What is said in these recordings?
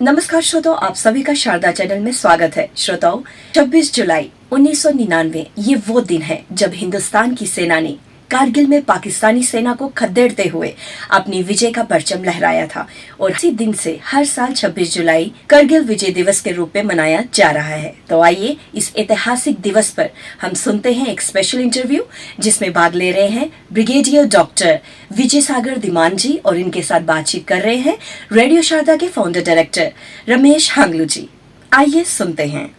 नमस्कार श्रोताओं, आप सभी का शारदा चैनल में स्वागत है। श्रोताओं, 26 जुलाई 1999 ये वो दिन है जब हिंदुस्तान की सेना ने कारगिल में पाकिस्तानी सेना को खदेड़ते हुए अपनी विजय का परचम लहराया था और इसी दिन से हर साल 26 जुलाई करगिल विजय दिवस के रूप में मनाया जा रहा है। तो आइए इस ऐतिहासिक दिवस पर हम सुनते हैं एक स्पेशल इंटरव्यू जिसमें भाग ले रहे हैं ब्रिगेडियर डॉक्टर विजय सागर धीमान जी और इनके साथ बातचीत कर रहे हैं रेडियो शारदा के फाउंडर डायरेक्टर रमेश हांगलू जी। आइए सुनते हैं।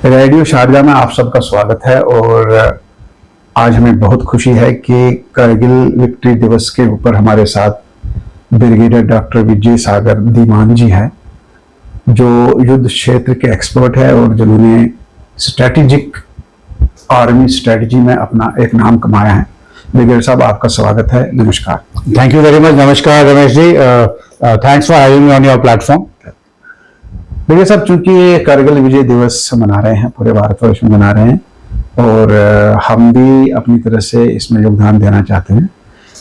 रेडियो शारदा में आप सबका स्वागत है और आज हमें बहुत खुशी है कि करगिल विक्ट्री दिवस के ऊपर हमारे साथ ब्रिगेडियर डॉक्टर विजय सागर धीमान जी हैं, जो युद्ध क्षेत्र के एक्सपर्ट है और जिन्होंने स्ट्रेटेजिक आर्मी स्ट्रेटजी में अपना एक नाम कमाया है। ब्रिगेडियर साहब, आपका स्वागत है। नमस्कार। Thank you very much. नमस्कार Ramesh ji, thanks for having me on your platform. देखिए साहब, चूंकि करगिल विजय दिवस मना रहे हैं, पूरे भारतवर्ष में मना रहे हैं और हम भी अपनी तरह से इसमें योगदान देना चाहते हैं,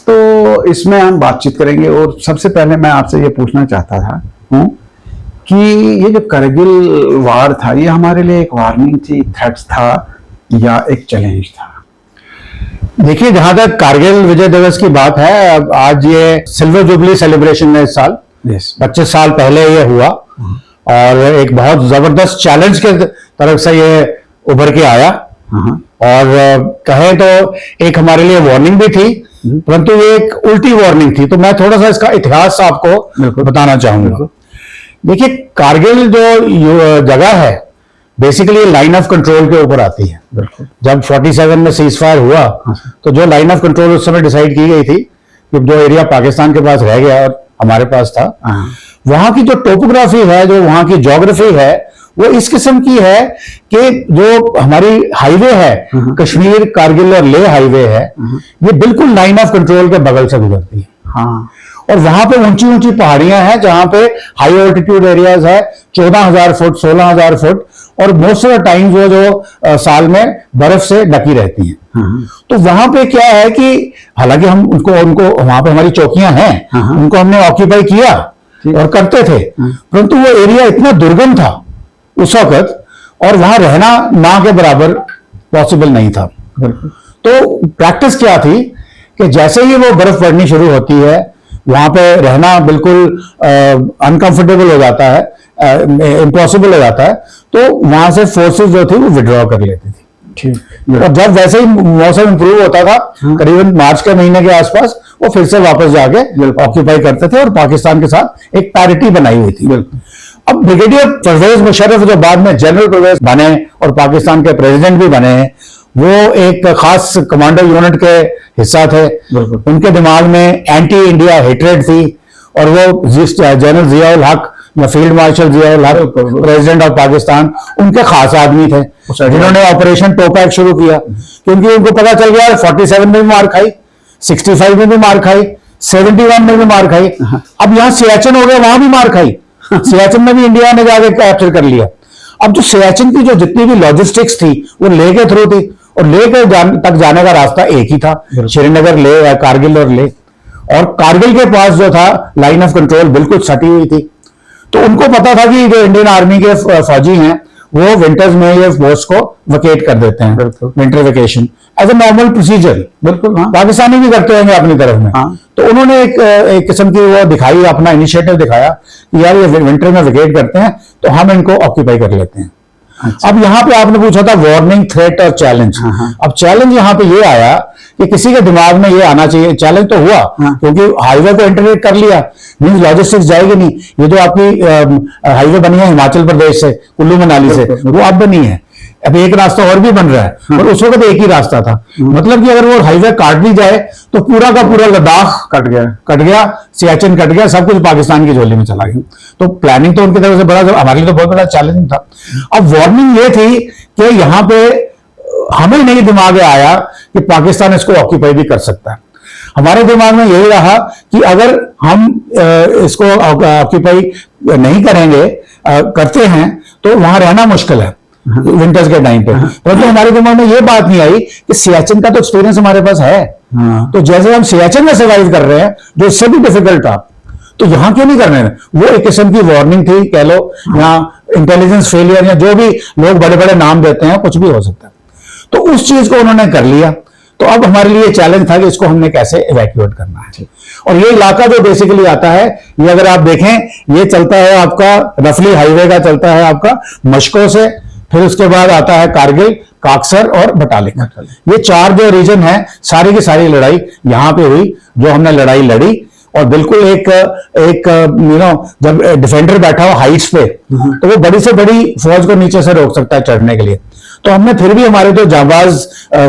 तो इसमें हम बातचीत करेंगे। और सबसे पहले मैं आपसे ये पूछना चाहता था कि ये जो करगिल वार था, ये हमारे लिए एक वार्निंग थी, थ्रेट था या एक चैलेंज था? देखिए, जहां तक कारगिल विजय दिवस की बात है, अब आज ये सिल्वर जुबली सेलिब्रेशन है इस साल। 25 साल पहले ये हुआ और एक बहुत जबरदस्त चैलेंज के तरफ से ये उभर के आया और कहें तो एक हमारे लिए वार्निंग भी थी, परंतु ये एक उल्टी वार्निंग थी। तो मैं थोड़ा सा इसका इतिहास आपको बताना चाहूंगा। देखिए, कारगिल जो जगह है बेसिकली लाइन ऑफ कंट्रोल के ऊपर आती है। जब 47 में सीज फायर हुआ तो जो लाइन ऑफ कंट्रोल उस समय डिसाइड की गई थी कि जो एरिया पाकिस्तान के पास रह गया और हमारे पास था, वहां की जो टोपोग्राफी है, जो वहां की ज्योग्राफी है, वो इस किस्म की है कि जो हमारी हाईवे है, कश्मीर कारगिल और लेह हाईवे है, ये बिल्कुल लाइन ऑफ कंट्रोल के बगल से गुजरती है। और वहां पे ऊंची ऊंची पहाड़ियां हैं जहां पे हाई ऑल्टीट्यूड एरियाज है, 14,000 फुट 16,000 फुट, और मोस्ट ऑफ द टाइम वो जो साल में बर्फ से ढकी रहती हैं। तो वहां पे क्या है कि हालांकि हम उनको वहां पे हमारी चौकियां हैं, उनको हमने ऑक्यूपाई किया और करते थे, परंतु वो एरिया इतना दुर्गम था उस वक्त और वहां रहना ना के बराबर पॉसिबल नहीं था। तो प्रैक्टिस क्या थी कि जैसे ही वो बर्फ पड़नी शुरू होती है, वहां पे रहना बिल्कुल अनकंफर्टेबल हो जाता है, इम्पॉसिबल हो जाता है, तो वहां से फोर्सेस जो थी वो विड्रॉ कर लेती थी। और जब वैसे ही मौसम इंप्रूव होता था, करीबन मार्च के महीने के आसपास, वो फिर से वापस जाके ऑक्यूपाई करते थे और पाकिस्तान के साथ एक पैरिटी बनाई हुई थी। अब ब्रिगेडियर परवेज मुशर्रफ जो बाद में जनरल परवेज बने और पाकिस्तान के प्रेसिडेंट भी बने, वो एक खास कमांडो यूनिट के हिस्सा थे। उनके दिमाग में एंटी इंडिया हेट्रेड थी और वो जनरल जियाउल हक या फील्ड मार्शल जियाउल हक, प्रेसिडेंट ऑफ पाकिस्तान, उनके खास आदमी थे जिन्होंने ऑपरेशन टोपैक शुरू किया, क्योंकि उनको पता चल गया 47 में भी मार खाई, 65 में भी मार खाई, 71 में भी मार खाई, अब यहाँ सियाचिन हो गया, वहां भी मार खाई। सियाचिन में भी इंडिया ने जाके कैप्चर कर लिया। अब जो सियाचिन की जो जितनी भी लॉजिस्टिक्स थी वो ले के थ्रू थी और ले के तक जाने का रास्ता एक ही था, श्रीनगर ले या कारगिल और ले, और कारगिल के पास जो था लाइन ऑफ कंट्रोल बिल्कुल सटी हुई थी। तो उनको पता था कि जो इंडियन आर्मी के फौजी हैं वो विंटर्स में ये फोर्स को वकेट कर देते हैं, winter vacation as a normal procedure. बिल्कुल पाकिस्तानी भी करते होंगे अपनी तरफ में। तो उन्होंने एक किस्म की वो दिखाई, अपना इनिशिएटिव दिखाया कि यार ये विंटर में वेकेट करते हैं तो हम इनको ऑक्यूपाई कर लेते हैं। अब यहाँ पे आपने पूछा था वार्निंग, थ्रेट और चैलेंज। अब चैलेंज यहाँ पे ये आया कि किसी के दिमाग में ये आना चाहिए, चैलेंज तो हुआ क्योंकि हाईवे को इंटरनेट कर लिया, मींस लॉजिस्टिक्स जाएगी नहीं। ये जो आपकी हाईवे बनी है हिमाचल प्रदेश से कुल्लू मनाली से, वो अब बनी है, अब एक रास्ता और भी बन रहा है, और उस वक्त एक ही रास्ता था। मतलब कि अगर वो हाईवे काट दी जाए तो पूरा का पूरा लद्दाख कट गया, सियाचिन कट गया, सब कुछ पाकिस्तान की झोली में चला गया। तो प्लानिंग तो उनकी तरफ से बड़ा, हमारे लिए तो बहुत बड़ा चैलेंज था। अब वार्निंग ये थी कि यहाँ पे हमें नहीं दिमाग में आया कि पाकिस्तान इसको ऑक्यूपाई भी कर सकता है। हमारे दिमाग में यही रहा कि अगर हम इसको ऑक्यूपाई नहीं करेंगे, करते हैं, तो वहां रहना मुश्किल है। विंटर्स के टाइम पे। परंतु हमारे दिमाग में ये बात नहीं आई कि सियाचिन का तो एक्सपीरियंस हमारे पास है। तो जैसे हम सियाचिन में सर्वाइव कर रहे हैं, जो इससे भी डिफिकल्ट था, तो यहां क्यों नहीं करने? वो एक किस्म की वार्निंग थी कह लो, या इंटेलिजेंस फेलियर, या जो भी लोग बड़े बड़े नाम देते हैं, कुछ भी हो सकता है। तो उस चीज को उन्होंने कर लिया। तो अब हमारे लिए चैलेंज था कि इसको हमने कैसे इवैक्यूएट करना है। और ये इलाका जो बेसिकली आता है, ये अगर आप देखें, ये चलता है आपका रफली हाईवे का, चलता है आपका मशको से, फिर उसके बाद आता है कारगिल, काकसर और बटालिक। ये 4 जो रीजन है, सारी की सारी लड़ाई यहां पे हुई, जो हमने लड़ाई लड़ी। और बिल्कुल एक जब डिफेंडर बैठा हो हाइट्स पे, तो वो बड़ी से बड़ी फौज को नीचे से रोक सकता है चढ़ने के लिए। तो हमने फिर भी, हमारे जो जाबाज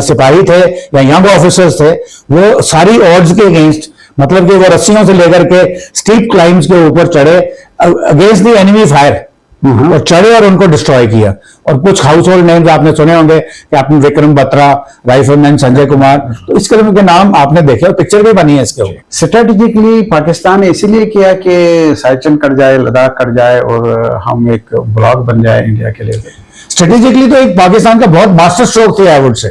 सिपाही थे या यंग ऑफिसर्स थे, वो सारी ऑड्स के अगेंस्ट, मतलब कि वो रस्सियों से लेकर के स्टीप क्लाइम्स के ऊपर चढ़े, अगेंस्ट द एनिमी फायर, और चढ़े और उनको डिस्ट्रॉय किया। और कुछ हाउस होल्ड नेम्स आपने सुने होंगे, कैप्टन विक्रम बत्रा, राइफलमैन संजय कुमार, तो इस किस्म के नाम आपने देखे और पिक्चर भी बनी है इसके ऊपर। स्ट्रेटेजिकली पाकिस्तान ने इसीलिए किया कि सियाचिन कट जाए, लद्दाख कट जाए और हम एक ब्लॉक बन जाए इंडिया के लिए। स्ट्रेटेजिकली तो एक पाकिस्तान का बहुत मास्टर स्ट्रोक थी, आई वुड से,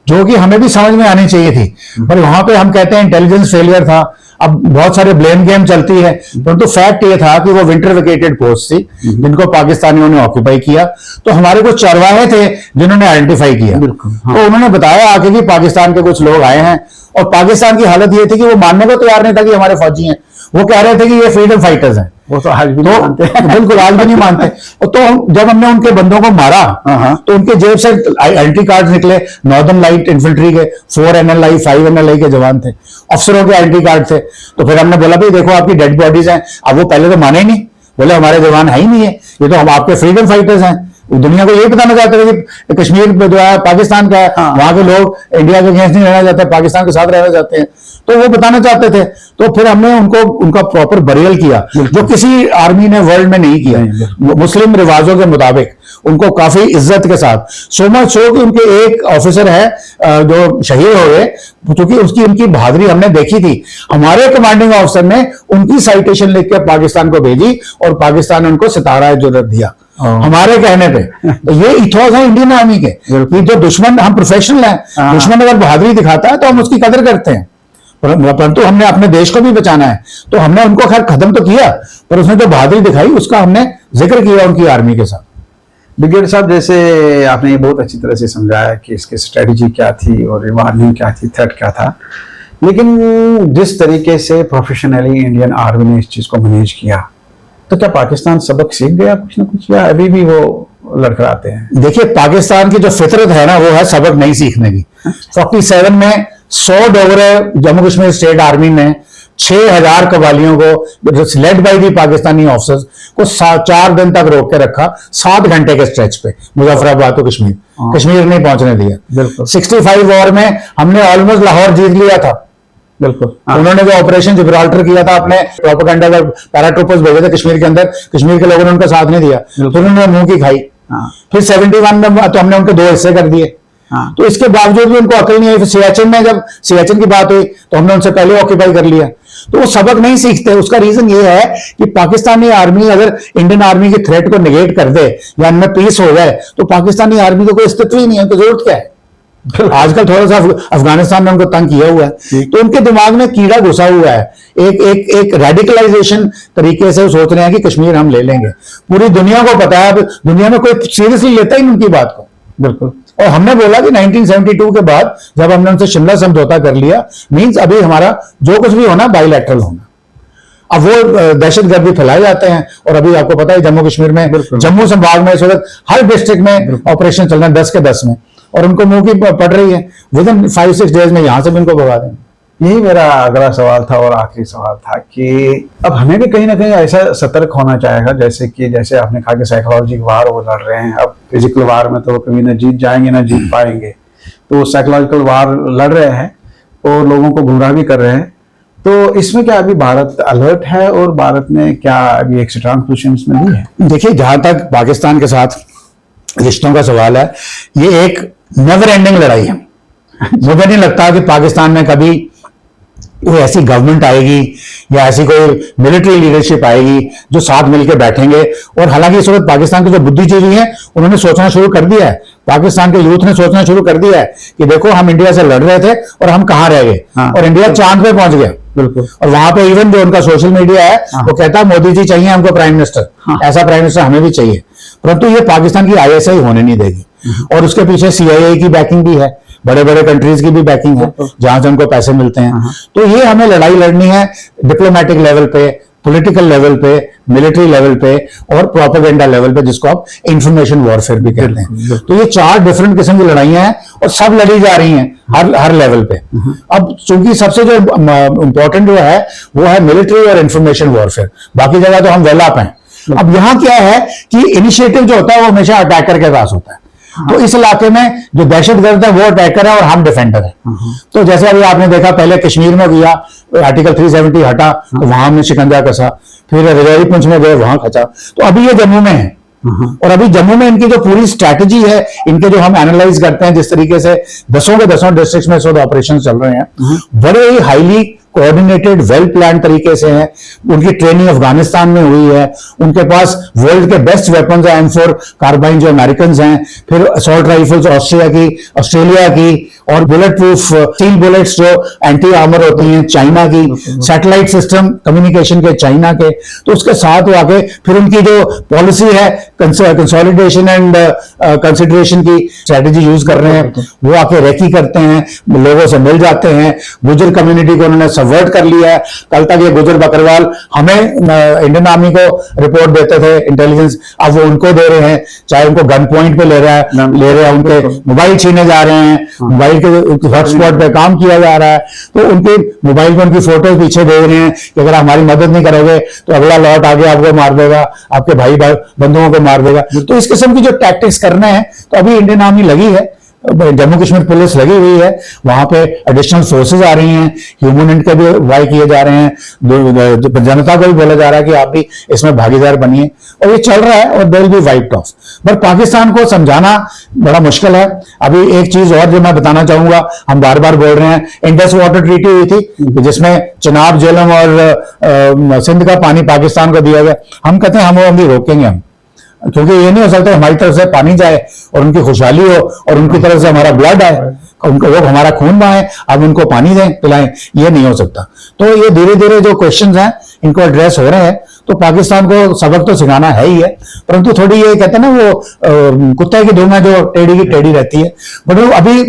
जो कि हमें भी समझ में आनी चाहिए थी। पर वहां पे हम कहते हैं इंटेलिजेंस फेलियर था। अब बहुत सारे ब्लेम गेम चलती है, परंतु फैक्ट ये था कि वो विंटर वेकेटेड पोस्ट थी, जिनको पाकिस्तानियों ने ऑक्यूपाई किया। तो हमारे कुछ चरवाहे थे जिन्होंने आइडेंटिफाई किया, तो उन्होंने बताया आके कि पाकिस्तान के कुछ लोग आए हैं। और पाकिस्तान की हालत ये थी कि वो मानने को तैयार नहीं था कि हमारे फौजी हैं। वो कह रहे थे कि ये फ्रीडम फाइटर्स हैं। वो तो आज भी नहीं मानते। बिल्कुल आज भी नहीं मानते। तो जब हमने उनके बंदों को मारा, तो उनके जेब से आइडेंटिटी कार्ड निकले, नॉर्दर्न लाइट इन्फेंट्री के 4 NLI 5 NLI के जवान थे, अफसरों के आइडेंटिटी कार्ड थे। तो फिर हमने बोला भाई देखो आपकी डेड बॉडीज हैं। अब वो पहले तो माने ही नहीं, बोले हमारे जवान है ही नहीं है, ये तो हम आपके फ्रीडम फाइटर्स हैं। दुनिया को ये बताना चाहते थे कि कश्मीर जो है पाकिस्तान का है, वहां के लोग इंडिया के अगेंस्ट नहीं रहना चाहते, पाकिस्तान के साथ रहना चाहते हैं, तो वो बताना चाहते थे। तो फिर हमने उनको उनका प्रॉपर बरियल किया, जो किसी आर्मी ने वर्ल्ड में नहीं किया, मुस्लिम रिवाजों के मुताबिक उनको काफी इज्जत के साथ। सो मच सो कि उनके एक ऑफिसर है जो शहीद हो गए, क्योंकि उसकी उनकी बहादुरी हमने देखी थी। हमारे कमांडिंग ऑफिसर ने उनकी साइटेशन लिख के पाकिस्तान को भेजी और पाकिस्तान ने उनको सितारा जुर्रत दिया हमारे कहने पे। तो ये इथोस है इंडियन आर्मी के कि जो दुश्मन, हम प्रोफेशनल हैं, दुश्मन अगर बहादुरी दिखाता है तो हम उसकी कदर करते हैं, परंतु हमने अपने देश को भी बचाना है। तो हमने उनको खैर खत्म तो किया, पर उसने जो बहादुरी दिखाई उसका हमने जिक्र किया उनकी आर्मी के साथ। ब्रिगेडियर साहब, जैसे आपने ये बहुत अच्छी तरह से समझाया कि इसकी स्ट्रेटजी क्या थी और वार्निंग क्या थी, थ्रेट क्या था, लेकिन जिस तरीके से प्रोफेशनली इंडियन आर्मी ने इस चीज को मैनेज किया, तो क्या पाकिस्तान सबक सीख गया कुछ ना कुछ, या अभी भी वो लड़खड़ाते हैं? देखिए, पाकिस्तान की जो फितरत है ना, वो है सबक नहीं सीखने की। 47 में 100 डोगरे जम्मू कश्मीर स्टेट आर्मी ने 6000 कबालियों को led by the Pakistani officers को 4 दिन तक रोक के रखा, 7 घंटे के स्ट्रेच पे, मुजफ्फराबाद को कश्मीर नहीं पहुंचने दिया। बिल्कुल। 65 वॉर में हमने ऑलमोस्ट लाहौर जीत लिया था। बिल्कुल। उन्होंने जो ऑपरेशन जिब्राल्टर किया था, अपने प्रोपेगेंडा का पैराट्रूपर्स भेजे थे कश्मीर के अंदर, कश्मीर के लोगों ने उनका साथ नहीं दिया, फिर उन्होंने मुंह की खाई। फिर 71 में तो हमने उनके 2 हिस्से कर दिए। तो इसके बावजूद भी उनको अकल नहीं आई। फिर सियाचिन में जब सियाचिन की बात हुई तो हमने उनसे पहले ऑक्यूपाई कर लिया। तो वो सबक नहीं सीखते। उसका रीजन ये है कि पाकिस्तानी आर्मी अगर इंडियन आर्मी की थ्रेट को निगेट कर दे या इनमें पीस हो जाए, तो पाकिस्तानी आर्मी को कोई अस्तित्व ही नहीं है, तो जरूरत क्या है? आजकल थोड़ा सा अफगानिस्तान ने उनको तंग किया हुआ है, तो उनके दिमाग में कीड़ा घुसा हुआ है। एक रेडिकलाइजेशन तरीके से सोच रहे हैं कि कश्मीर हम ले लेंगे। पूरी दुनिया को पता है, अब दुनिया में कोई सीरियसली लेता ही नहीं उनकी बात को। बिल्कुल। और हमने बोला कि 1972 के बाद जब हमने उनसे शिमला समझौता कर लिया, मींस अभी हमारा जो कुछ भी होना बाइलैटरल होना। अब वो दहशतगर्दी फैलाए जाते हैं, और अभी आपको पता है जम्मू कश्मीर में, जम्मू संभाग में इस वक्त हर डिस्ट्रिक्ट में ऑपरेशन चल रहा है 10 के 10 में, और उनको मुंह की पड़ रही है। विद इन 5-6 डेज में यहां से भी इनको भगा देंगे। यही मेरा अगला सवाल था और आखिरी सवाल था कि अब हमें भी कहीं ना कहीं ऐसा सतर्क होना चाहेगा, जैसे आपने कहा कि साइकोलॉजिकल वार वो लड़ रहे हैं। अब फिजिकल वार में तो वो कभी ना जीत जाएंगे ना जीत पाएंगे, तो साइकोलॉजिकल वार लड़ रहे हैं और लोगों को गुमराह भी कर रहे हैं। तो इसमें क्या अभी भारत अलर्ट है, और भारत ने क्या अभी एक स्ट्रांग पोजीशन इसमें ली है? देखिए, जहां तक पाकिस्तान के साथ रिश्तों का सवाल है, ये एक नेवर एंडिंग लड़ाई है। मुझे नहीं लगता कि पाकिस्तान में कभी कोई ऐसी गवर्नमेंट आएगी या ऐसी कोई मिलिट्री लीडरशिप आएगी जो साथ मिलकर बैठेंगे। और हालांकि इस वक्त पाकिस्तान के जो बुद्धिजीवी हैं उन्होंने सोचना शुरू कर दिया है, पाकिस्तान के यूथ ने सोचना शुरू कर दिया है कि देखो हम इंडिया से लड़ रहे थे और हम कहां रह गए, और इंडिया चांद पे पहुंच गया। बिल्कुल। और वहां पे इवन जो उनका सोशल मीडिया है वो कहता है मोदी जी चाहिए हमको प्राइम मिनिस्टर, ऐसा प्राइम मिनिस्टर हमें भी चाहिए। परंतु ये पाकिस्तान की आईएसआई होने नहीं देगी, और उसके पीछे सीआईए की बैकिंग भी है, बड़े बड़े कंट्रीज की भी बैकिंग है जहां से उनको पैसे मिलते हैं। तो ये हमें लड़ाई लड़नी है डिप्लोमेटिक लेवल पे, पॉलिटिकल लेवल पे, मिलिट्री लेवल पे और प्रोपेगेंडा लेवल पे, जिसको आप इंफॉर्मेशन वॉरफेयर भी कहते हैं। तो ये 4 डिफरेंट किस्म की लड़ाइयां हैं और सब लड़ी जा रही हैं हर लेवल पे। अब चूंकि सबसे जो इंपॉर्टेंट जो है वो है मिलिट्री और इंफॉर्मेशन वॉरफेयर, बाकी जगह तो हम वेल अप हैं। अब यहां क्या है कि इनिशिएटिव जो होता है वो हमेशा अटैकर के पास होता है। तो इस इलाके में जो दहशतगर्द है वो अटैकर है और हम डिफेंडर है। तो जैसे अभी आपने देखा पहले कश्मीर में किया, आर्टिकल 370 हटा तो वहां हमने शिकंजा कसा, फिर रजौरी पुंछ में गए वहां खचा, तो अभी ये जम्मू में है। और अभी जम्मू में इनकी जो पूरी स्ट्रैटेजी है, इनके जो हम एनालाइज करते हैं जिस तरीके से 10 के 10 डिस्ट्रिक्ट में ऑपरेशन चल रहे हैं, बड़े ही हाईली कोऑर्डिनेटेड वेल प्लान तरीके से हैं। उनकी ट्रेनिंग अफगानिस्तान में हुई है, उनके पास वर्ल्ड के बेस्ट वेपन्स हैं, M4 कार्बाइन जो अमेरिकन हैं, फिर असॉल्ट राइफल्स ऑस्ट्रेलिया की और बुलेट प्रूफ स्टील बुलेट्स जो एंटी आर्मर होती हैं चाइना की, सैटेलाइट सिस्टम कम्युनिकेशन के चाइना के। तो उसके साथ वो आके फिर उनकी जो पॉलिसी है कंसोलिडेशन एंड कंसिडरेशन की स्ट्रेटेजी यूज कर रहे हैं, वो आके रेकी करते हैं, लोगों से मिल जाते हैं। गुजर कम्युनिटी को उन्होंने सबवर्ट कर लिया है। कल तक ये गुजर बकरवाल हमें इंडियन आर्मी को रिपोर्ट देते थे इंटेलिजेंस, अब वो उनको दे रहे हैं, चाहे उनको गन पॉइंट पे ले रहे हैं, उनके मोबाइल छीने जा रहे हैं, मोबाइल के हॉटस्पॉट पे काम किया जा रहा है। तो उनके मोबाइल में उनकी फोटो पीछे दे रहे हैं कि अगर हमारी मदद नहीं करोगे तो अगला लॉट आगे आपको मार देगा, आपके भाई बंधुओं को मार देगा। तो इस किस्म की जो टैक्टिक्स करने हैं, तो अभी इंडियन आर्मी लगी है, जम्मू कश्मीर पुलिस लगी हुई है, वहां पे एडिशनल फोर्सेस आ रही हैं, ह्यूमन के भी वाई किए जा रहे हैं, जनता को भी बोला जा रहा है कि आप भी इसमें भागीदार बनिए, और ये चल रहा है और they will be wiped off. पर पाकिस्तान को समझाना बड़ा मुश्किल है। अभी एक चीज और जो मैं बताना चाहूंगा, हम बार बार बोल रहे हैं, इंडस वाटर ट्रीटी हुई थी जिसमें चिनाब, झेलम और सिंध का पानी पाकिस्तान को दिया गया। हम कहते हैं हम वो अभी रोकेंगे हम, क्योंकि ये नहीं हो सकता हमारी तरफ से पानी जाए और उनकी खुशहाली हो और उनकी तरफ से हमारा ब्लड आए, उनको वो हमारा खून बहाए, अब उनको पानी दें पिलाएं, ये नहीं हो सकता। तो ये धीरे धीरे जो क्वेश्चंस हैं इनको एड्रेस हो रहे हैं। तो पाकिस्तान को सबक तो सिखाना है ही है, परंतु थोड़ी ये कहते हैं ना वो कुत्ते की धूम है जो टेढ़ी की टेढ़ी रहती है। बट अभी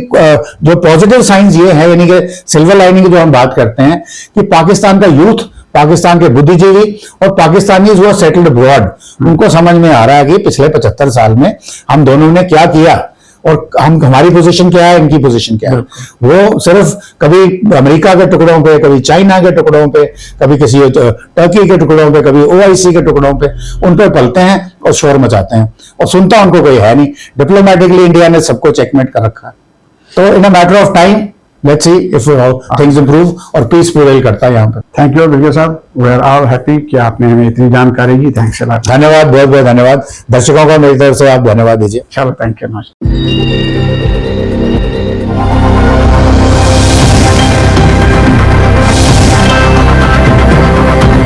जो पॉजिटिव साइंस ये है, यानी कि सिल्वर लाइनिंग की जो हम बात करते हैं कि पाकिस्तान का यूथ, पाकिस्तान के बुद्धिजीवी और पाकिस्तानी जो सेटल्ड अब्रॉड, उनको समझ में आ रहा है कि पिछले 75 साल में हम दोनों ने क्या किया और हमारी पोजीशन क्या है, इनकी पोजीशन क्या है। वो सिर्फ कभी अमेरिका के टुकड़ों पे, कभी चाइना के टुकड़ों पे, कभी किसी टर्की के टुकड़ों पे, कभी OIC के टुकड़ों पे उन पे पलते हैं और शोर मचाते हैं, और सुनता उनको कोई है नहीं। डिप्लोमेटिकली इंडिया ने सबको चेकमेट कर रखा है। तो in a matter of time let's see if things improve और पीस प्रिवेल करता है यहाँ पे। थैंक यू ब्रिगेडियर साहब, वी आर ऑल हैप्पी कि आपने हमें इतनी जानकारी दी। Thanks a lot. धन्यवाद, बहुत बहुत धन्यवाद। दर्शकों को मेरी तरफ से आप धन्यवाद दीजिए। चलो, थैंक यू।